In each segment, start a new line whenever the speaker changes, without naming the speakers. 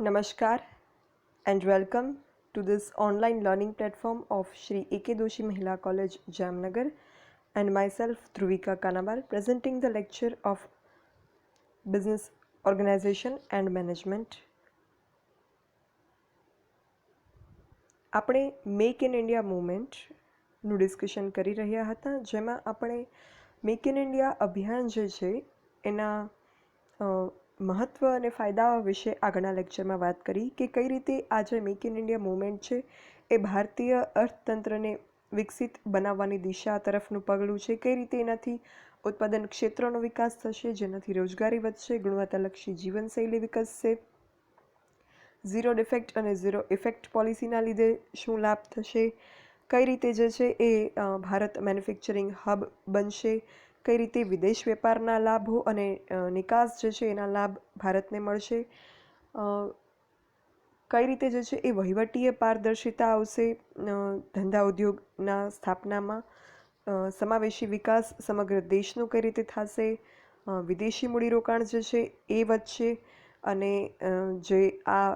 Namaskar and welcome to this online learning platform of Shri A.K. Doshi Mahila College, Jamnagar, and myself Dhruvika Kanabar presenting the lecture of Business Organization and Management. આપણે make in India મૂવમેન્ટનું discussion કરી રહ્યા હતા, જેમાં આપણે make in India અભિયાન જે છે એના મહત્ત્વ અને ફાયદાઓ વિશે આગળના લેક્ચરમાં વાત કરી કે કઈ રીતે આ જે મેક ઇન ઇન્ડિયા મૂવમેન્ટ છે એ ભારતીય અર્થતંત્રને વિકસિત બનાવવાની દિશા તરફનું પગલું છે, કઈ રીતે એનાથી ઉત્પાદન ક્ષેત્રનો વિકાસ થશે, જેનાથી રોજગારી વધશે, ગુણવત્તાલક્ષી જીવનશૈલી વિકસશે, ઝીરો ડિફેક્ટ અને ઝીરો ઇફેક્ટ પોલિસીના લીધે શું લાભ થશે, કઈ રીતે જે છે એ ભારત મેન્યુફેક્ચરિંગ હબ બનશે, કઈ રીતે વિદેશ વેપારના લાભો અને નિકાસ જે છે એના લાભ ભારતને મળશે, કઈ રીતે જે છે એ વહીવટીય પારદર્શિતા આવશે, ધંધા ઉદ્યોગના સ્થાપનામાં સમાવેશી વિકાસ સમગ્ર દેશનું કઈ રીતે થશે, વિદેશી મૂડીરોકાણ જે છે એ વધશે અને જે આ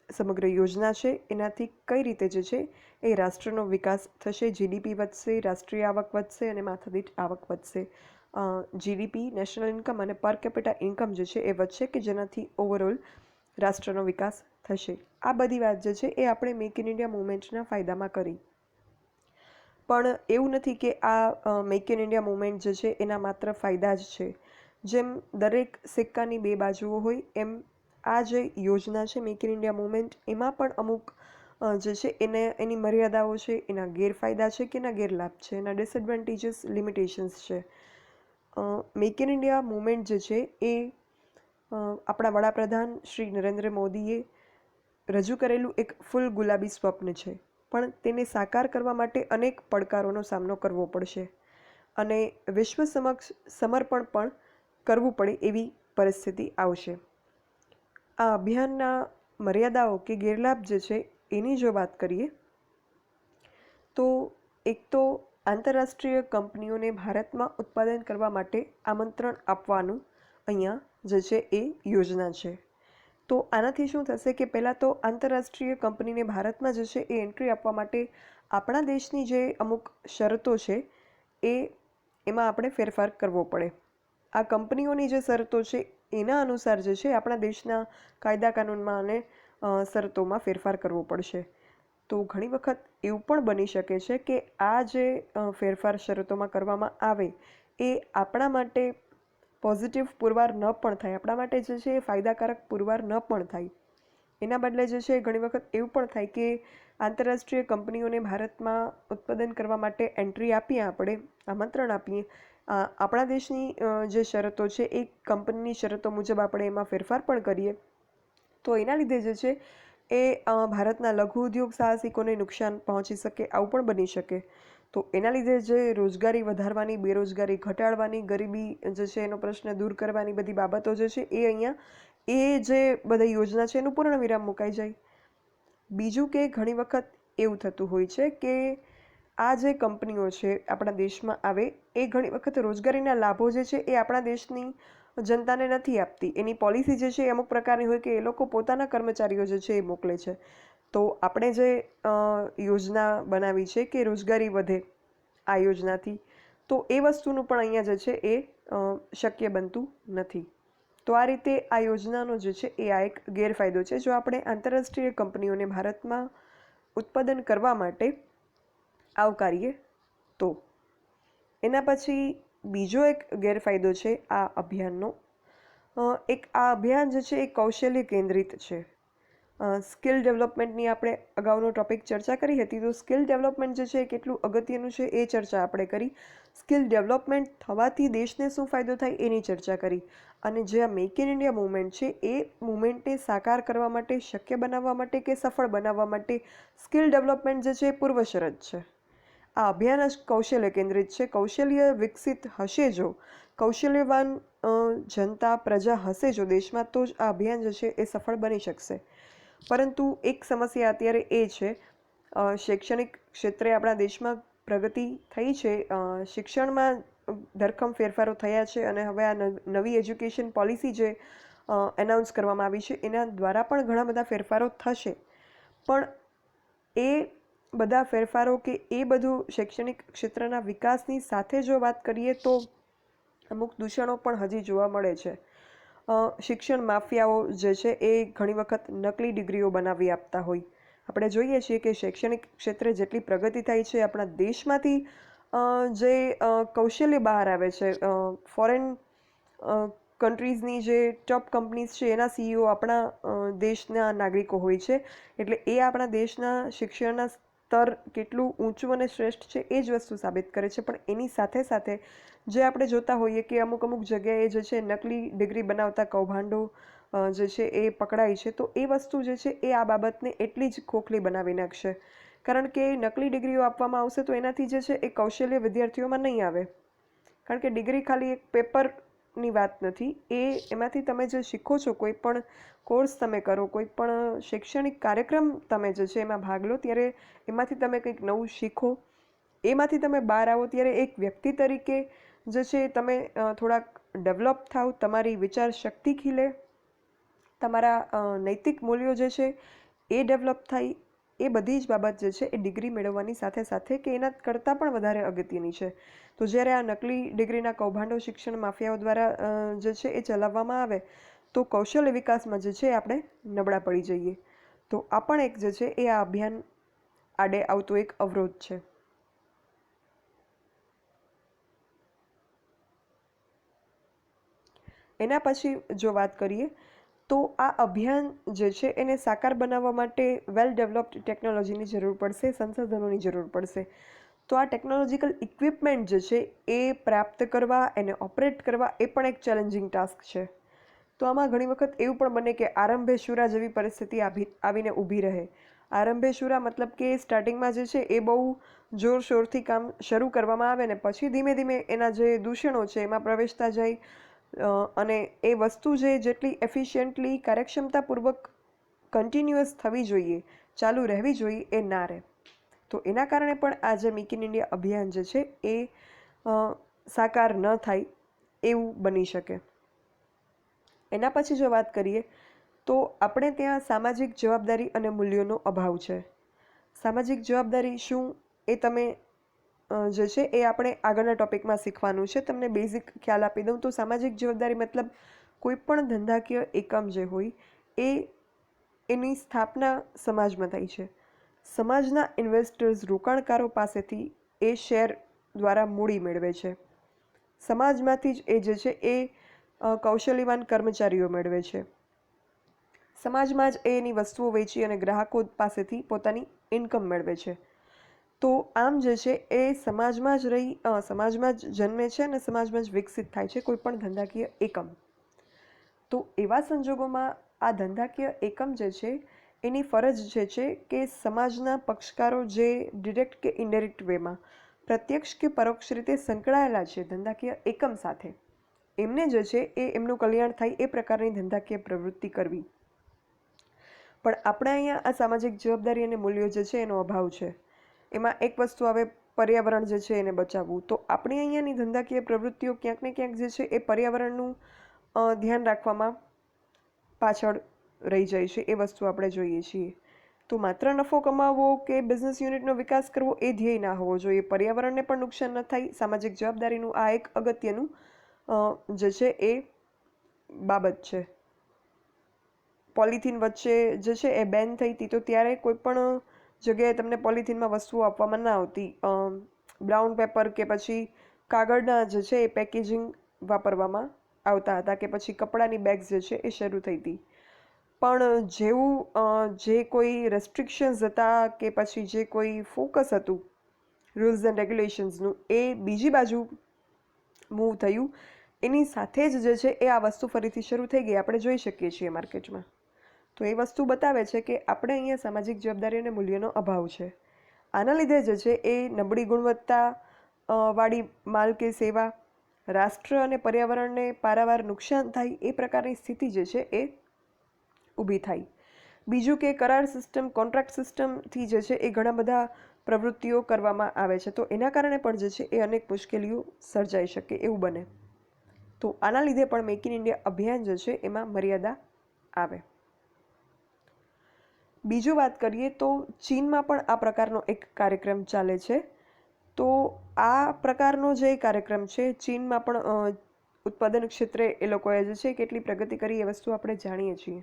સમગ્ર યોજના છે એનાથી કઈ રીતે જે છે એ રાષ્ટ્રનો વિકાસ થશે, જીડીપી વધશે, રાષ્ટ્રીય આવક વધશે અને માથાદીઠ આવક વધશે, જીડીપી નેશનલ ઇન્કમ અને પર કેપિટા ઇન્કમ જે છે એ વધશે કે જેનાથી ઓવરઓલ રાષ્ટ્રનો વિકાસ થશે. આ બધી વાત જે છે એ આપણે મેક ઇન ઇન્ડિયા મૂવમેન્ટના ફાયદામાં કરી. પણ એવું નથી કે આ મેક ઇન ઇન્ડિયા મૂવમેન્ટ જે છે એના માત્ર ફાયદા જ છે. જેમ દરેક સિક્કાની બે બાજુઓ હોય એમ આ જે યોજના છે મેક ઇન ઇન્ડિયા મૂવમેન્ટ એમાં પણ અમુક જે છે એની મર્યાદાઓ છે, એના ગેરફાયદા છે કે એના ગેરલાભ છે, એના ડિસએડવાન્ટેજીસ લિમિટેશન્સ છે. મેક ઇન ઇન્ડિયા મૂવમેન્ટ જે છે એ આપણા વડાપ્રધાન શ્રી નરેન્દ્ર મોદીએ રજૂ કરેલું એક ફૂલ ગુલાબી સ્વપ્ન છે, પણ તેને સાકાર કરવા માટે અનેક પડકારોનો સામનો કરવો પડશે અને વિશ્વ સમક્ષ સમર્પણ પણ કરવું પડે એવી પરિસ્થિતિ આવશે. આ અભિયાનના મર્યાદાઓ કે ગેરલાભ જે છે એની જો વાત કરીએ તો એક તો આંતરરાષ્ટ્રીય કંપનીઓને ભારતમાં ઉત્પાદન કરવા માટે આમંત્રણ આપવાનું અહીંયા જે છે એ યોજના છે. તો આનાથી શું થશે કે પહેલાં તો આંતરરાષ્ટ્રીય કંપનીને ભારતમાં જે છે એ એન્ટ્રી આપવા માટે આપણા દેશની જે અમુક શરતો છે એમાં આપણે ફેરફાર કરવો પડે. આ કંપનીઓની જે શરતો છે એના અનુસાર જે છે આપણા દેશના કાયદા કાનૂનમાં અને શરતોમાં ફેરફાર કરવો પડશે. તો ઘણી વખત એવું પણ બની શકે છે કે આ જે ફેરફાર શરતોમાં કરવામાં આવે એ આપણા માટે પોઝિટિવ પુરવાર ન પણ થાય, આપણા માટે જે છે એ ફાયદાકારક પુરવાર ન પણ થાય. એના બદલે જે છે ઘણી વખત એવું પણ થાય કે આંતરરાષ્ટ્રીય કંપનીઓને ભારતમાં ઉત્પાદન કરવા માટે એન્ટ્રી આપીએ, આપણે આમંત્રણ આપીએ, આપણા દેશની જે શરતો છે એ કંપનીની શરતો મુજબ આપણે એમાં ફેરફાર પણ કરીએ તો એના લીધે જે છે એ ભારતના લઘુ ઉદ્યોગ સાહસિકોને નુકસાન પહોંચી શકે, આવું પણ બની શકે. તો એના લીધે જે રોજગારી વધારવાની, બેરોજગારી ઘટાડવાની, ગરીબી જે છે એનો પ્રશ્ન દૂર કરવાની બધી બાબતો જે છે એ અહીંયા એ જે બધી યોજના છે એનું પૂર્ણ વિરામ મુકાઈ જાય. બીજું કે ઘણી વખત એવું થતું હોય છે કે આ જે કંપનીઓ છે આપણા દેશમાં આવે એ ઘણી વખત રોજગારીના લાભો જે છે એ આપણા દેશની જનતાને નથી આપતી. એની પોલિસી જે છે એ અમુક પ્રકારની હોય કે એ લોકો પોતાના કર્મચારીઓ જે છે એ મોકલે છે. તો આપણે જે યોજના બનાવી છે કે રોજગારી વધે આ યોજનાથી, તો એ વસ્તુનું પણ અહીંયા જે છે એ શક્ય બનતું નથી. તો આ રીતે આ યોજનાનો જે છે એ આ એક ગેરફાયદો છે જો આપણે આંતરરાષ્ટ્રીય કંપનીઓને ભારતમાં ઉત્પાદન કરવા માટે આવકારીએ તો. એના પછી બીજો એક ગેરફાયદો છે આ અભિયાનનો. આ અભિયાન જે છે એ કૌશલ્ય કેન્દ્રિત છે. સ્કિલ ડેવલપમેન્ટની આપણે અગાઉનો ટોપિક ચર્ચા કરી હતી, તો સ્કિલ ડેવલપમેન્ટ જે છે એ કેટલું અગત્યનું છે એ ચર્ચા આપણે કરી. સ્કિલ ડેવલપમેન્ટ થવાથી દેશને શું ફાયદો થાય એની ચર્ચા કરી. અને જે આ મેક ઇન ઇન્ડિયા મૂવમેન્ટ છે એ મૂવમેન્ટને સાકાર કરવા માટે, શક્ય બનાવવા માટે કે સફળ બનાવવા માટે સ્કિલ ડેવલપમેન્ટ જે છે એ પૂર્વ શરત છે. આ અભિયાન જ કૌશલ્ય કેન્દ્રિત છે. કૌશલ્ય વિકસિત હશે, જો કૌશલ્યવાન જનતા પ્રજા હશે જો દેશમાં, તો જ આ અભિયાન જે છે એ સફળ બની શકશે. પરંતુ એક સમસ્યા અત્યારે એ છે, શૈક્ષણિક ક્ષેત્રે આપણા દેશમાં પ્રગતિ થઈ છે, શિક્ષણમાં ધરખમ ફેરફારો થયા છે અને હવે આ નવી એજ્યુકેશન પોલિસી જે એનાઉન્સ કરવામાં આવી છે એના દ્વારા પણ ઘણા બધા ફેરફારો થશે. પણ એ બધા ફેરફારો કે એ બધું શૈક્ષણિક ક્ષેત્રના વિકાસની સાથે જો વાત કરીએ તો અમુક દૂષણો પણ હજી જોવા મળે છે. શિક્ષણ માફિયાઓ જે છે એ ઘણી વખત નકલી ડિગ્રીઓ બનાવી આપતા હોય. આપણે જોઈએ છીએ કે શૈક્ષણિક ક્ષેત્રે જેટલી પ્રગતિ થાય છે આપણા દેશમાંથી જે કૌશલ્ય બહાર આવે છે, ફોરેન કન્ટ્રીઝની જે ટોપ કંપનીઝ છે એના સીઈઓ આપણા દેશના નાગરિકો હોય છે. એટલે એ આપણા દેશના શિક્ષણના સ્તર કેટલું ઊંચું અને શ્રેષ્ઠ છે એ જ વસ્તુ સાબિત કરે છે. પણ એની સાથે સાથે જે આપણે જોતા હોઈએ કે અમુક જગ્યાએ જે છે નકલી ડિગ્રી બનાવતા કૌભાંડો જે છે એ પકડાય છે, તો એ વસ્તુ જે છે એ આ બાબતને એટલી જ ખોખલી બનાવી નાખશે. કારણ કે નકલી ડિગ્રીઓ આપવામાં આવશે તો એનાથી જે છે એ કૌશલ્ય વિદ્યાર્થીઓમાં નહીં આવે. કારણ કે ડિગ્રી ખાલી એક પેપરની વાત નથી, એમાંથી તમે જે શીખો છો, કોઈ પણ કોર્સ તમે કરો, કોઈ પણ શૈક્ષણિક કાર્યક્રમ તમે જે છે એમાં ભાગ લો, ત્યારે એમાંથી તમે કંઈક નવું શીખો, એમાંથી તમે બહાર આવો ત્યારે એક વ્યક્તિ તરીકે જે છે તમે થોડાક ડેવલપ થાવ, તમારી વિચાર શક્તિ ખીલે, તમારા નૈતિક મૂલ્યો જે છે એ ડેવલપ થાય. એ બધી જ બાબત જે છે એ ડિગ્રી મેળવવાની સાથે સાથે કે એના કરતાં પણ વધારે અગત્યની છે. તો જ્યારે આ નકલી ડિગ્રીના કૌભાંડો શિક્ષણ માફિયાઓ દ્વારા જે છે એ ચલાવવામાં આવે તો કૌશલ્ય વિકાસમાં જે છે આપણે નબળા પડી જઈએ. તો આ પણ એક જે છે એ આ અભિયાન આડે આવતો એક અવરોધ છે. એના પછી જો વાત કરીએ તો આ અભિયાન જે છે એને સાકાર બનાવવા માટે વેલ ડેવલપ્ડ ટેકનોલોજીની જરૂર પડશે, સંસાધનોની જરૂર પડશે. તો આ ટેકનોલોજીકલ ઇક્વિપમેન્ટ જે છે એ પ્રાપ્ત કરવા, એને ઓપરેટ કરવા એ પણ એક ચેલેન્જિંગ ટાસ્ક છે. તો આમાં ઘણી વખત એવું પણ બને કે આરંભે શુરા જેવી પરિસ્થિતિ આવીને ઊભી રહે. આરંભે શુરા મતલબ કે સ્ટાર્ટિંગમાં જે છે એ બહુ જોરશોરથી કામ શરૂ કરવામાં આવે ને પછી ધીમે ધીમે એના જે દૂષણો છે એમાં પ્રવેશતા જાય, અને એ વસ્તુ જેટલી એફિશિયન્ટલી કાર્યક્ષમતાપૂર્વક કન્ટિન્યુઅસ થવી જોઈએ, ચાલુ રહેવી જોઈએ, એ ના રહે. તો એના કારણે પણ આ જે મેક ઇન ઇન્ડિયા અભિયાન જે છે એ સાકાર ન થાય એવું બની શકે. એના પછી જો વાત કરીએ તો આપણે ત્યાં સામાજિક જવાબદારી અને મૂલ્યોનો અભાવ છે. સામાજિક જવાબદારી શું એ તમે જે છે એ આપણે આગળના ટોપિકમાં શીખવાનું છે. તમને બેઝિક ખ્યાલ આપી દઉં તો સામાજિક જવાબદારી મતલબ કોઈ પણ ધંધાકીય એકમ જે હોય એની સ્થાપના સમાજમાં થાય છે. સમાજના ઇન્વેસ્ટર્સ, રોકાણકારો પાસેથી એ શેર દ્વારા મૂડી મેળવે છે. સમાજમાંથી જ એ જે છે એ કૌશલ્યવાન કર્મચારીઓ મેળવે છે. સમાજમાં જ એની વસ્તુઓ વેચી અને ગ્રાહકો પાસેથી પોતાની ઇન્કમ મેળવે છે. તો આમ જે છે એ સમાજમાં જ જન્મે છે અને સમાજમાં જ વિકસિત થાય છે કોઈ પણ ધંધાકીય એકમ. તો એવા સંજોગોમાં આ ધંધાકીય એકમ જે છે એની ફરજ જે છે કે સમાજના પક્ષકારો જે ડિરેક્ટ કે ઇનડાયરેક્ટ વેમાં પ્રત્યક્ષ કે પરોક્ષ રીતે સંકળાયેલા છે ધંધાકીય એકમ સાથે, એમને જે છે એ એમનું કલ્યાણ થાય એ પ્રકારની ધંધાકીય પ્રવૃત્તિ કરવી. પણ આપણે અહીંયા આ સામાજિક જવાબદારી અને મૂલ્યો જે છે એનો અભાવ છે. એમાં એક વસ્તુ આવે પર્યાવરણ જે છે એને બચાવવું. તો આપણી અહીંયાની ધંધાકીય પ્રવૃત્તિઓ ક્યાંક ને ક્યાંક જે છે એ પર્યાવરણનું ધ્યાન રાખવામાં પાછળ રહી જાય છે. એ વસ્તુ આપણે જોઈએ છીએ. તો માત્ર નફો કમાવવો કે બિઝનેસ યુનિટનો વિકાસ કરવો એ ધ્યેય ના હોવો જોઈએ. પર્યાવરણને પણ નુકસાન ન થાય, સામાજિક જવાબદારીનું આ એક અગત્યનું જે છે એ બાબત છે. પોલિથીન વચ્ચે જે છે એ બેન થઈ હતી તો ત્યારે કોઈ પણ જગ્યાએ તમને પોલિથીનમાં વસ્તુઓ આપવામાં ના આવતી. બ્રાઉન પેપર કે પછી કાગળના જે છે એ પેકેજિંગ વાપરવામાં આવતા હતા કે પછી કપડાની બેગ્સ જે છે એ શરૂ થઈ હતી. પણ જેવું જે કોઈ રેસ્ટ્રિક્શન્સ હતા કે પછી જે કોઈ ફોકસ હતું રૂલ્સ એન્ડ રેગ્યુલેશન્સનું એ બીજી બાજુ મૂવ થયું, એની સાથે જ જે છે એ આ વસ્તુ ફરીથી શરૂ થઈ ગઈ. આપણે જોઈ શકીએ છીએ માર્કેટમાં. તો એ વસ્તુ બતાવે છે કે આપણે અહીંયા સામાજિક જવાબદારી અને મૂલ્યોનો અભાવ છે. આના લીધે જે છે એ નબળી ગુણવત્તા વાળી માલ કે સેવા, રાષ્ટ્ર અને પર્યાવરણને પારાવાર નુકસાન થાય એ પ્રકારની સ્થિતિ જે છે એ ઊભી થાય. બીજું કે કરાર સિસ્ટમ, કોન્ટ્રાક્ટ સિસ્ટમથી જે છે એ ઘણા બધા પ્રવૃત્તિઓ કરવામાં આવે છે. તો એના કારણે પણ જે છે એ અનેક મુશ્કેલીઓ સર્જાઈ શકે એવું બને. તો આના લીધે પણ મેક ઇન ઇન્ડિયા અભિયાન જે છે એમાં મર્યાદા આવે. બીજું વાત કરીએ તો ચીનમાં પણ આ પ્રકારનો એક કાર્યક્રમ ચાલે છે. તો આ પ્રકારનો જે કાર્યક્રમ છે ચીનમાં પણ ઉત્પાદન ક્ષેત્રે એ લોકોએ જે છે કેટલી પ્રગતિ કરી એ વસ્તુ આપણે જાણીએ છીએ.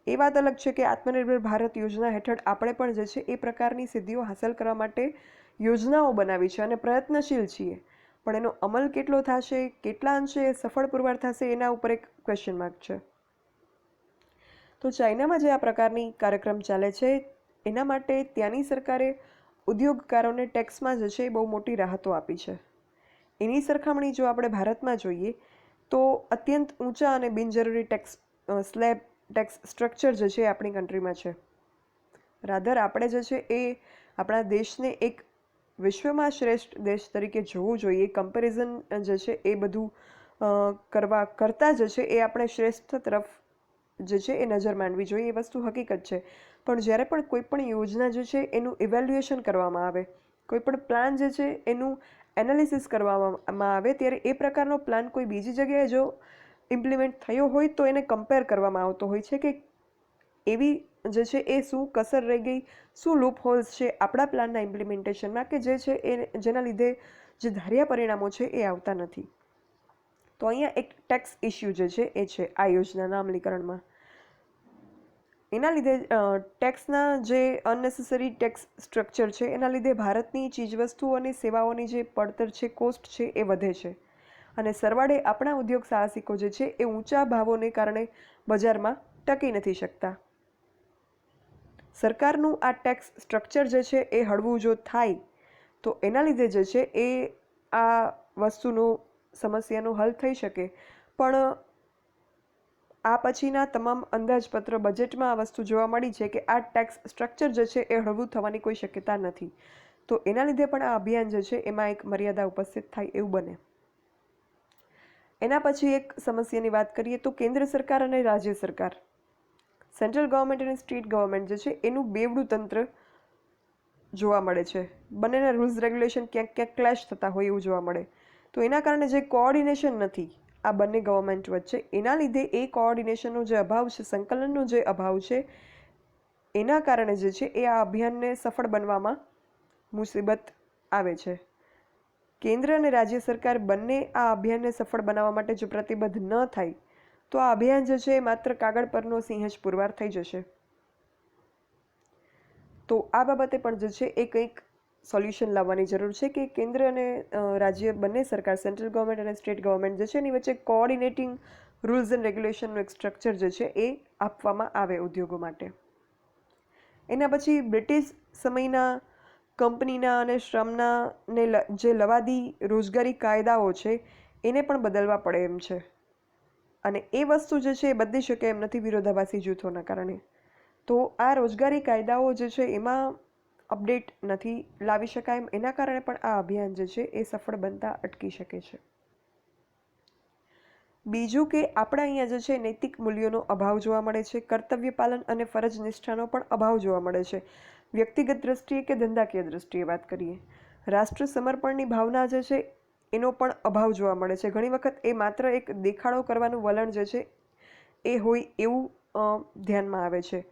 એ વાત અલગ છે કે આત્મનિર્ભર ભારત યોજના હેઠળ આપણે પણ જે છે એ પ્રકારની સિદ્ધિઓ હાંસલ કરવા માટે યોજનાઓ બનાવી છે અને પ્રયત્નશીલ છીએ, પણ એનો અમલ કેટલો થશે, કેટલા અંશે સફળ પુરવાર થશે, એના ઉપર એક ક્વેશ્ચન માર્ક છે. તો ચાઇનામાં જે આ પ્રકારની કાર્યક્રમ ચાલે છે એના માટે ત્યાંની સરકારે ઉદ્યોગકારોને ટેક્સમાં જે છે બહુ મોટી રાહતો આપી છે. એની સરખામણી જો આપણે ભારતમાં જોઈએ તો અત્યંત ઊંચા અને બિનજરૂરી ટેક્સ સ્લેબ ટેક્સ સ્ટ્રક્ચર જે છે એ આપણી કન્ટ્રીમાં છે. રાધર આપણે જે છે એ આપણા દેશને એક વિશ્વમાં શ્રેષ્ઠ દેશ તરીકે જોવું જોઈએ. કમ્પેરિઝન જે છે એ બધું કરવા કરતાં જે છે એ આપણે શ્રેષ્ઠ તરફ જે છે એ નજર માંડવી જોઈએ. એ વસ્તુ હકીકત છે. પણ જ્યારે પણ કોઈ પણ યોજના જે છે એનું ઇવેલ્યુએશન કરવામાં આવે, કોઈ પણ પ્લાન જે છે એનું એનાલિસિસ કરવામાં આવે, ત્યારે એ પ્રકારનો પ્લાન કોઈ બીજી જગ્યાએ જો ઇમ્પ્લિમેન્ટ થયો હોય તો એને કમ્પેર કરવામાં આવતો હોય છે કે એવી જે છે એ શું કસર રહી ગઈ, શું લૂપ હોલ્સ છે આપણા પ્લાનના ઇમ્પ્લિમેન્ટેશનમાં કે જે છે એ જેના લીધે જે ધાર્યા પરિણામો છે એ આવતા નથી. તો અહીંયા એક ટેક્સ ઇસ્યુ જે છે એ છે આ યોજનાના અમલીકરણમાં. એના લીધે ટેક્સના જે અનનેસેસરી ટેક્સ સ્ટ્રક્ચર છે એના લીધે ભારતની ચીજવસ્તુઓ અને સેવાઓની જે પડતર છે, કોસ્ટ છે એ વધે છે અને સરવાળે આપણા ઉદ્યોગ સાહસિકો જે છે એ ઊંચા ભાવોને કારણે બજારમાં ટકી નથી શકતા. સરકારનું આ ટેક્સ સ્ટ્રક્ચર જે છે એ હળવું જો થાય તો એના લીધે જે છે એ આ વસ્તુનું સમસ્યાનું હલ થઈ શકે. પણ આ પછીના તમામ અંદાજપત્ર બજેટમાં આ વસ્તુ જોવા મળી છે કે આ ટેક્સ સ્ટ્રક્ચર જે છે એ હળવું થવાની કોઈ શક્યતા નથી. તો એના લીધે પણ આ અભિયાન જે છે એમાં એક મર્યાદા ઉપસ્થિત થાય એવું બને. એના પછી એક સમસ્યાની વાત કરીએ તો કેન્દ્ર સરકાર અને રાજ્ય સરકાર, સેન્ટ્રલ ગવર્મેન્ટ અને સ્ટેટ ગવર્મેન્ટ જે છે એનું બેવડું તંત્ર જોવા મળે છે. બંનેના રૂલ્સ રેગ્યુલેશન ક્યાંક ક્યાંક ક્લેશ થતા હોય એવું જોવા મળે. તો એના કારણે જે કોઓર્ડિનેશન નથી આ બંને ગવર્મેન્ટ વચ્ચે, એના લીધે એ કોઓર્ડિનેશનનો જે અભાવ છે, સંકલનનો જે અભાવ છે, એના કારણે જે છે એ આ અભિયાનને સફળ બનવામાં મુસીબત આવે છે. કેન્દ્ર અને રાજ્ય સરકાર બંને આ અભિયાનને સફળ બનાવવા માટે જો પ્રતિબદ્ધ ન થાય તો આ અભિયાન જે છે એ માત્ર કાગળ પરનો સિંહ જ પુરવાર થઈ જશે. તો આ બાબતે પણ જે છે એ કંઈક સોલ્યુશન લાવવાની જરૂર છે કે કેન્દ્ર અને રાજ્ય બંને સરકાર, સેન્ટ્રલ ગવર્મેન્ટ અને સ્ટેટ ગવર્મેન્ટ જે છે એની વચ્ચે કોઓર્ડિનેટિંગ રૂલ્સ એન્ડ રેગ્યુલેશનનું એક સ્ટ્રક્ચર જે છે એ આપવામાં આવે ઉદ્યોગો માટે. એના પછી બ્રિટિશ સમયના કંપનીના અને શ્રમના ને જે લવાદી રોજગારી કાયદાઓ છે એને પણ બદલવા પડે એમ છે અને એ વસ્તુ જે છે એ બદલી શકે એમ નથી વિરોધાભાસી જૂથોના કારણે. તો આ રોજગારી કાયદાઓ જે છે એમાં અપડેટ નથી લાવી શકાય એમ, એના કારણે પણ આ અભિયાન જે છે એ સફળ બનતા અટકી શકે છે. બીજું કે આપણા અહીંયા જે છે નૈતિક મૂલ્યોનો અભાવ જોવા મળે છે, કર્તવ્ય પાલન અને ફરજ નિષ્ઠાનો પણ અભાવ જોવા મળે છે. વ્યક્તિગત દ્રષ્ટિએ કે ધંધાકીય દ્રષ્ટિએ વાત કરીએ, રાષ્ટ્ર સમર્પણની ભાવના જે છે એનો પણ અભાવ જોવા મળે છે. ઘણી વખત એ માત્ર એક દેખાડો કરવાનું વલણ જે છે એ હોય એવું ધ્યાનમાં આવે છે.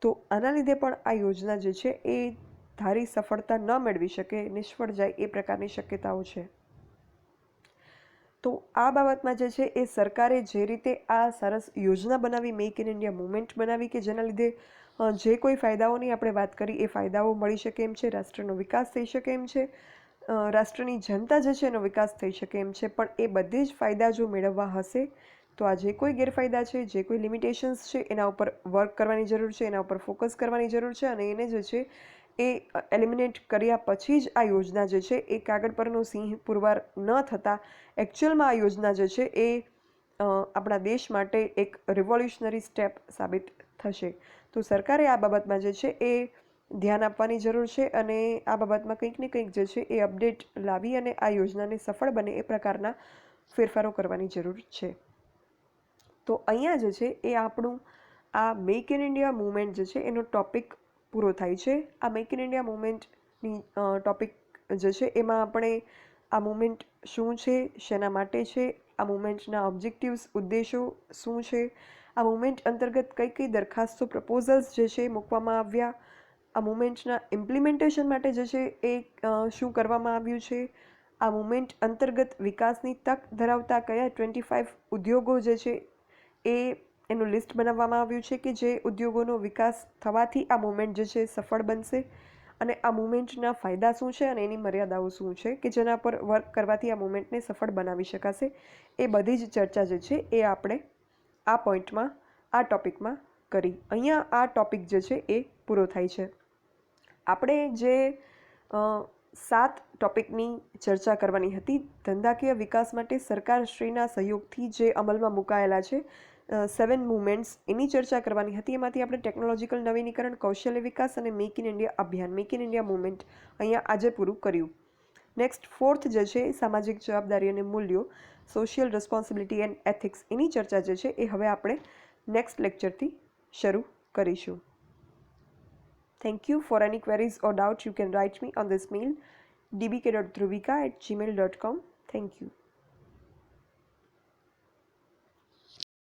તો આના લીધે પણ આ યોજના જે છે એ ધારી સફળતા ન મેળવી શકે, નિષ્ફળ જાય એ પ્રકારની શક્યતાઓ છે. તો આ બાબતમાં જે છે એ સરકારે જે રીતે આ સરસ યોજના બનાવી, મેક ઇન ઇન્ડિયા મુવમેન્ટ બનાવી કે જેના લીધે જે કોઈ ફાયદાઓની આપણે વાત કરી એ ફાયદાઓ મળી શકે એમ છે, રાષ્ટ્રનો વિકાસ થઈ શકે એમ છે, રાષ્ટ્રની જનતા જે છે એનો વિકાસ થઈ શકે એમ છે. પણ એ બધે જ ફાયદા જો મેળવવા હશે તો આ જે કોઈ ગેરફાયદા છે, જે કોઈ લિમિટેશન્સ છે એના ઉપર વર્ક કરવાની જરૂર છે, એના ઉપર ફોકસ કરવાની જરૂર છે અને એને જે છે એ એલિમિનેટ કર્યા પછી જ આ યોજના જે છે એ કાગળ પરનો સિંહ પુરવાર ન થતાં એકચ્યુઅલમાં આ યોજના જે છે એ આપણા દેશ માટે એક રિવોલ્યુશનરી સ્ટેપ સાબિત થશે. તો સરકારે આ બાબતમાં જે છે એ ધ્યાન આપવાની જરૂર છે અને આ બાબતમાં કંઈક ને કંઈક જે છે એ અપડેટ લાવી અને આ યોજનાને સફળ બને એ પ્રકારના ફેરફારો કરવાની જરૂર છે. તો અહીંયા જે છે એ આપણું આ મેક ઇન ઇન્ડિયા મુવમેન્ટ જે છે એનો ટોપિક પૂરો થાય છે. આ મેક ઇન ઇન્ડિયા મુવમેન્ટની ટોપિક જે છે એમાં આપણે આ મુવમેન્ટ શું છે, શેના માટે છે, આ મુવમેન્ટના ઓબ્જેક્ટિવ્સ ઉદ્દેશો શું છે, આ મુવમેન્ટ અંતર્ગત કઈ કઈ દરખાસ્તો પ્રપોઝલ્સ જે છે એ મૂકવામાં આવ્યા, આ મુવમેન્ટના ઇમ્પ્લિમેન્ટેશન માટે જે છે એ શું કરવામાં આવ્યું છે, આ મુવમેન્ટ અંતર્ગત વિકાસની તક ધરાવતા કયા 25 ઉદ્યોગો જે છે એનું લિસ્ટ બનાવવામાં આવ્યું છે કે જે ઉદ્યોગોનો વિકાસ થવાથી આ મુવમેન્ટ જે છે સફળ બનશે, અને આ મુવમેન્ટના ફાયદા શું છે અને એની મર્યાદાઓ શું છે કે જેના પર વર્ક કરવાથી આ મુવમેન્ટને સફળ બનાવી શકાશે. એ બધી જ ચર્ચા જે છે એ આપણે આ પોઈન્ટમાં, આ ટૉપિકમાં કરી. અહીંયા આ ટૉપિક જે છે એ પૂરો થાય છે. આપણે જે 7 ટૉપિકની ચર્ચા કરવાની હતી, ધંધાકીય વિકાસ માટે સરકારશ્રીના સહયોગથી જે અમલમાં મુકાયેલા છે 7 મુવમેન્ટ્સ, એની ચર્ચા કરવાની હતી. એમાંથી આપણે ટેકનોલોજીકલ નવીનીકરણ, કૌશલ્ય વિકાસ અને મેક ઇન ઇન્ડિયા અભિયાન, મેક ઇન ઇન્ડિયા મુવમેન્ટ અહીંયા આજે પૂરું કર્યું. નેક્સ્ટ 4th જે છે સામાજિક જવાબદારી અને મૂલ્યો, સોશિયલ રિસ્પોન્સિબિલિટી એન્ડ એથિક્સ, એની ચર્ચા જે છે એ હવે આપણે નેક્સ્ટ લેક્ચરથી શરૂ કરીશું. Thank you. For any queries or doubts, you can write me on this mail dbk.dhruvika@gmail.com. Thank you.